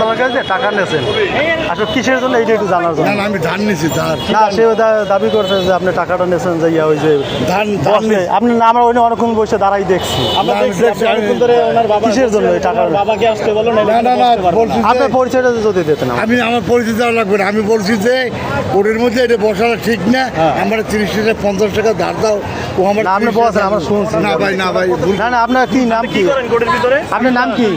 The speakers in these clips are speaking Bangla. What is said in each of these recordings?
সরকার কাছে টাকা নিয়েছেন আসলে কিসের জন্য এইটা একটু জানার জন্য। আমি ধান নিছি না সে দাবি করছে যে আপনি টাকাটা নিয়েছেন যে ওই যে ধান আপনি না আমরা ওই অনেকক্ষণ বসে দাঁড়াই দেখছি কিসের জন্য এই টাকা বাবাকে আসতে বলো না আপনার পরিচয়টা যদি দিতেন আমি আমার পরিচয় দেওয়া লাগবে না। আমি বলছি যে ওদের মধ্যে এটা বসাটা ঠিক না, আমার 30 টাকা 50 টাকা ধার দাও। ও আমার আপনি বলছেন আমরা শুনছি না ভাই না না আপনার কি নাম কি আপনার নাম কি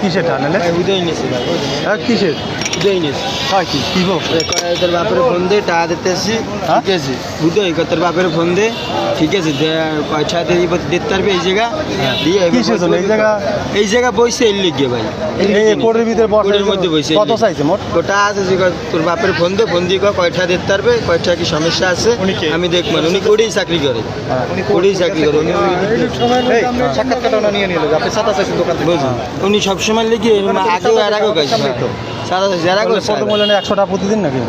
কিসের টানেলে উদয় নিয়েছি কিসের উদয় নিয়েছি হয় কি কি তোর বাপের ফোন দে টাকা দিতে আসছি ঠিক আছে উদয় তোর বাপের ফোন দে ঠিক আছে পয়সা দিতে পারবে এই জায়গা দিয়ে এই জায়গা বইছে এর লিখে ভাই কোটের ভিতরে কোটের মধ্যে বইছে কত চাইছে মোট ওটা আছে যে তোর বাপের ফোন দিয়ে কয়টা দিতে পারবে কয়টা কি সমস্যা আছে আমি দেখবো উনি কোটেই চাকরি করে কোটেই চাকরি করে উনি সবসময় লিখে আগেও আর আগেও কাজ প্রতিদিন নাকি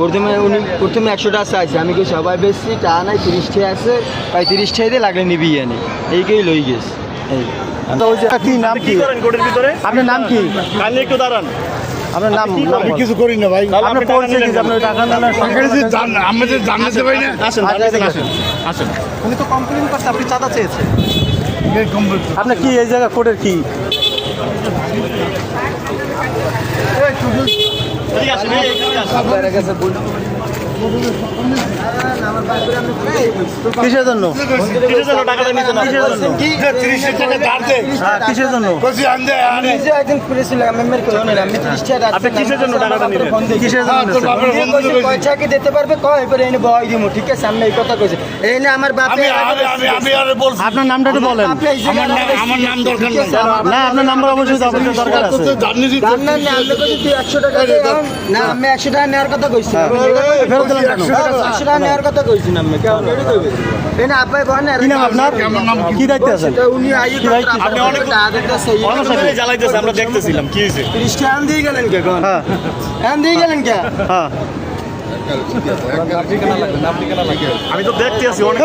প্রথমে 100 টাকা চাইছে আমি কি সবাই বেশি টাকা নাই 30 টাকা আছে প্রায় 30 টাকা দিয়ে লাগলে নিবি আনি এইকেই লই গেছে এই কি নাম কি আপনার নাম কি একটু দাঁড়ান আপনার নাম আমি কিছু করি না ভাই। আপনার পরিচয় কি আপনার টাকা না আমাদের জানাতে পারি না। আসেন উনি তো কমপ্লেইন করছে আপনি চাঁদা চেয়েছেন আপনি কি এই জায়গা কোর্টের কি কিসের জন্য কিসের জন্য দিতে পারবে ঠিক আছে আমি এই কথা কইছি এই না আমার বাপে আপনার নামটা একটু বলেন আমার নাম দরকার না আপনার নাম্বার অবশ্যই দরকার আছে 100 টাকা না আমি 100 টাকা নেওয়ার কথা কইছি 100 টাকা নেওয়ার কথা কইছি না আমি কেন রেডি কইবে এই না আপনি বলেন কি নাম আপনার কি দায়িত্ব আছেন উনি আইয়ে আপনি অনেক জ্বালাইতেছে আমরা দেখতেছিলাম কি হইছে খ্রিস্টান দিয়ে গেলেন কে কোন হ্যাঁ দিয়ে গেলেন কে হ্যাঁ আমি তো দেখতে আছি অনেক